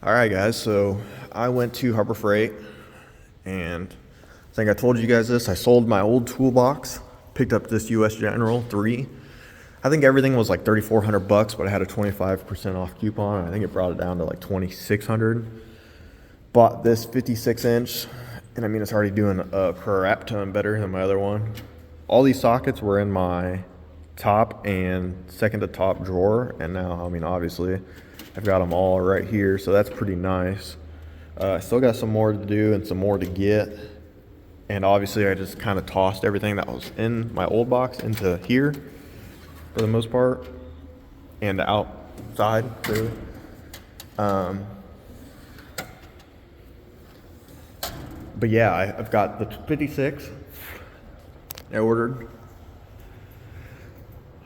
All right, guys. So I went to Harbor Freight, and I think I told you guys this. I sold my old toolbox, picked up this U.S. General 3. I think everything was like $3,400, but I had a 25% off coupon. I think it brought it down to like $2,600. Bought this 56-inch, and I mean it's already doing a crap ton better than my other one. All these sockets were in my top and second to top drawer, and now, I mean, obviously I've got them all right here, so that's pretty nice. I still got some more to do and some more to get, and obviously I just kind of tossed everything that was in my old box into here for the most part, and outside really. But yeah, I've got the 56 I ordered.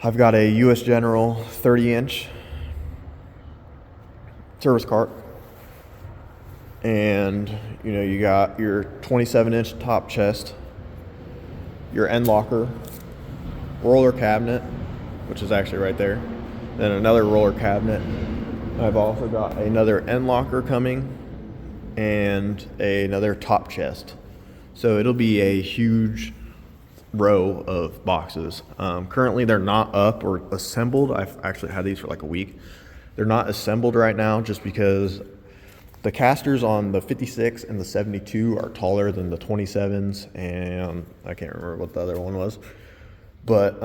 I've got a U.S. General 30-inch service cart. And, you know, you got your 27-inch top chest, your end locker, roller cabinet, which is actually right there, then another roller cabinet. I've also got another end locker coming and another top chest. So it'll be a huge row of boxes. Currently they're not up or assembled. I've actually had these for like a week. They're not assembled right now just because the casters on the 56 and the 72 are taller than the 27s, and I can't remember what the other one was. But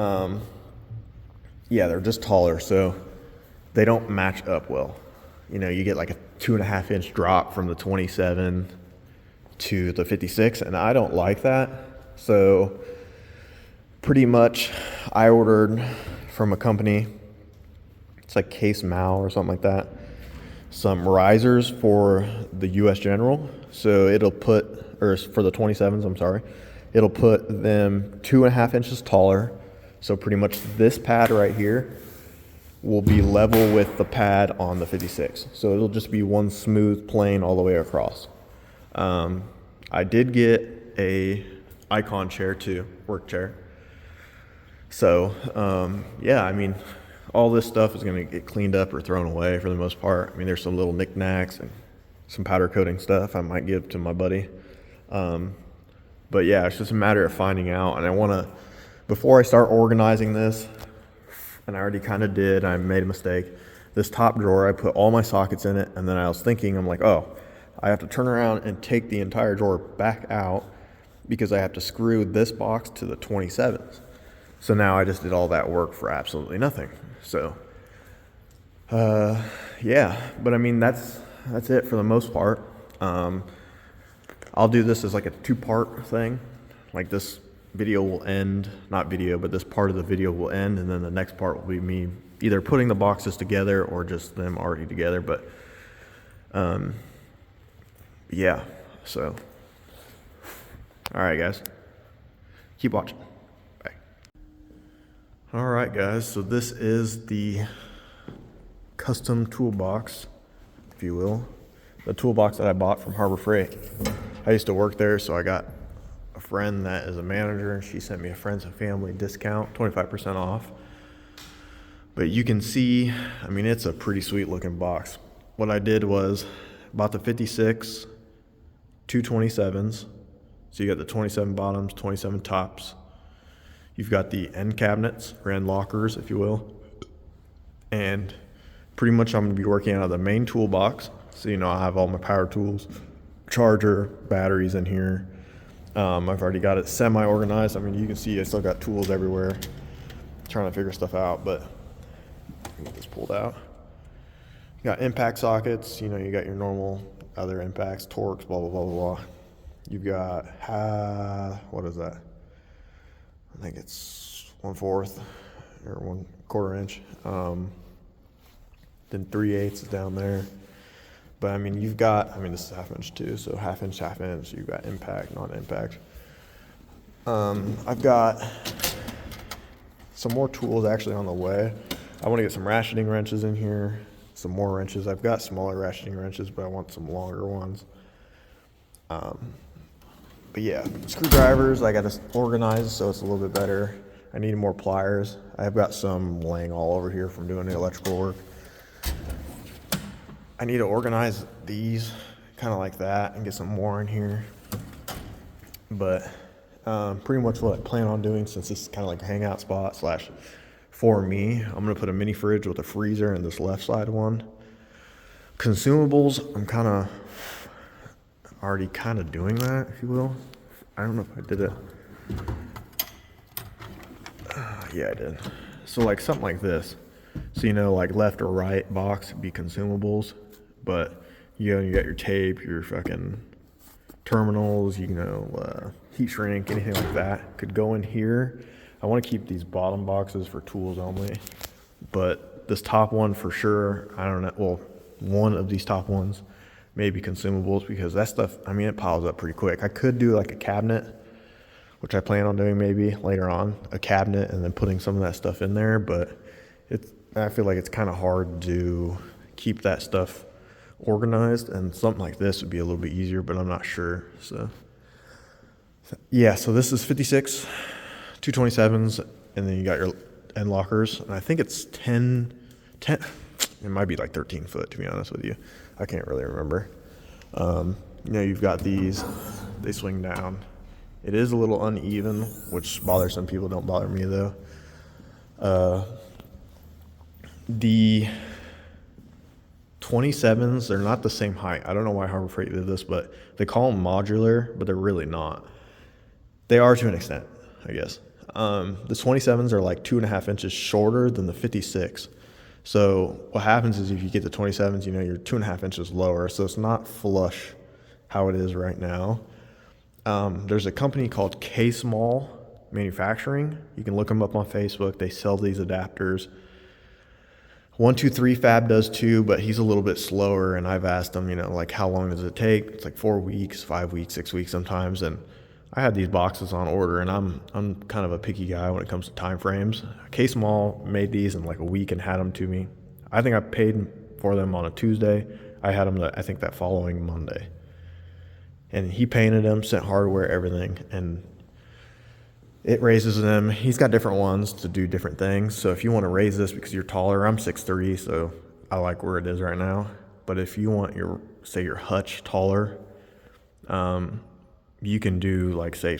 yeah, they're just taller, so they don't match up well. You know, you get like a 2.5-inch drop from the 27 to the 56, and I don't like that. So pretty much I ordered from a company, it's like Case Mal or something like that, some risers for the U.S. General. So it'll put, or for the 27s, I'm sorry, it'll put them 2.5 inches taller. So pretty much this pad right here will be level with the pad on the 56. So it'll just be one smooth plane all the way across. I did get a Icon chair too, work chair. So yeah, I mean, all this stuff is going to get cleaned up or thrown away for the most part. I mean, there's some little knickknacks and some powder coating stuff I might give to my buddy. But yeah, it's just a matter of finding out. And I want to, before I start organizing this, and I already kind of did, I made a mistake. This top drawer, I put all my sockets in it, and then I was thinking, I'm like, oh, I have to turn around and take the entire drawer back out because I have to screw this box to the 27s. So now I just did all that work for absolutely nothing. So, yeah, but I mean, that's it for the most part. I'll do this as like a 2-part thing. Like this video will end, not video, but this part of the video will end, and then the next part will be me either putting the boxes together or just them already together. But yeah, so all right, guys, keep watching. Bye. All right, guys, so this is the custom toolbox, if you will, the toolbox that I bought from Harbor Freight. I used to work there, so I got a friend that is a manager, and she sent me a friends and family discount, 25% off. But you can see, I mean, it's a pretty sweet looking box. What I did was bought the 56, 2 27s. So you got the 27 bottoms, 27 tops. You've got the end cabinets or end lockers, if you will. And pretty much I'm gonna be working out of the main toolbox. So, you know, I have all my power tools, charger, batteries in here. I've already got it semi-organized. I mean, you can see I still got tools everywhere. Trying to figure stuff out, but get this pulled out. You got impact sockets. You know, you got your normal other impacts, Torx, blah, blah, blah, blah, blah. You've got, what is that? I think it's 1/4 or 1/4 inch. Then 3/8 is down there. But I mean, you've got, I mean, this is 1/2 inch too, so 1/2 inch, 1/2 inch. You've got impact, non-impact. I've got some more tools actually on the way. I want to get some ratcheting wrenches in here, some more wrenches. I've got smaller ratcheting wrenches, but I want some longer ones. But yeah, screwdrivers, I got to organize so it's a little bit better. I need more pliers. I've got some laying all over here from doing the electrical work. I need to organize these kind of like that and get some more in here. But pretty much what I plan on doing, since this is kind of like a hangout spot slash for me, I'm gonna put a mini fridge with a freezer in this left side one. Consumables, I'm kind of already kind of doing that, if you will. I don't know if I did it. Yeah, I did. So like something like this. So, you know, like left or right box would be consumables, but you know, you got your tape, your fucking terminals, you know, heat shrink, anything like that could go in here. I want to keep these bottom boxes for tools only, but this top one for sure, I don't know, well, one of these top ones maybe consumables, because that stuff, I mean, it piles up pretty quick. I could do like a cabinet, which I plan on doing maybe later on, a cabinet and then putting some of that stuff in there, but I feel like it's kind of hard to keep that stuff organized, and something like this would be a little bit easier, but I'm not sure. So yeah, so this is 56 227s, and then you got your end lockers, and I think it's 10, it might be like 13 foot, to be honest with you. I can't really remember. You know, you've got these, they swing down. It is a little uneven, which bothers some people, don't bother me though. The 27s, they're not the same height. I don't know why Harbor Freight did this, but they call them modular, but they're really not. They are to an extent, I guess. The 27s are like 2.5 inches shorter than the 56. So what happens is if you get the 27s, you know, you're 2.5 inches lower, so it's not flush how it is right now. There's a company called K-Small Manufacturing. You can look them up on Facebook. They sell these adapters. 123 Fab does too, but he's a little bit slower, and I've asked him, you know, like how long does it take? It's like 4 weeks, 5 weeks, 6 weeks sometimes, and I had these boxes on order, and I'm kind of a picky guy when it comes to time frames. K-Small made these in like a week and had them to me. I think I paid for them on a Tuesday. I had them, I think, that following Monday. And he painted them, sent hardware, everything, and it raises them. He's got different ones to do different things. So if you want to raise this because you're taller, I'm 6'3", so I like where it is right now. But if you want your, say, your hutch taller, you can do like, say,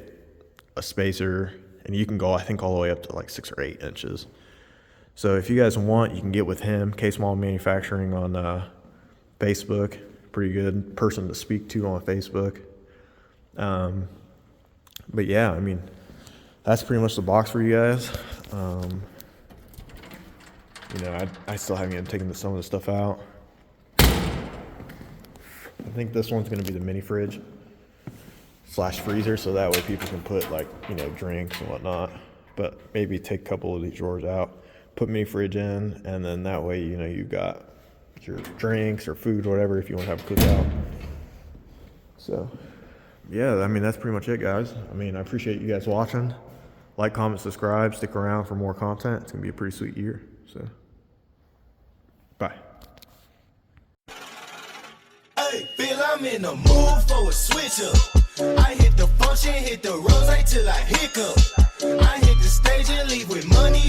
a spacer, and you can go, I think, all the way up to like 6 or 8 inches. So if you guys want, you can get with him, K-Small Manufacturing on Facebook. Pretty good person to speak to on Facebook. But yeah, I mean, that's pretty much the box for you guys. You know, I still haven't even taken some of the stuff out. I think this one's going to be the mini fridge slash freezer, so that way people can put, like, you know, drinks and whatnot. But maybe take a couple of these drawers out, put mini fridge in, and then that way, you know, you've got your drinks or food or whatever if you want to have a cookout. So yeah, I mean, that's pretty much it, guys. I mean, I appreciate you guys watching. Like, comment, subscribe, stick around for more content. It's gonna be a pretty sweet year. So bye. Hey, feel I'm in the mood for a switch up. I hit the function, hit the rose till I hiccup. I hit the stage and leave with money.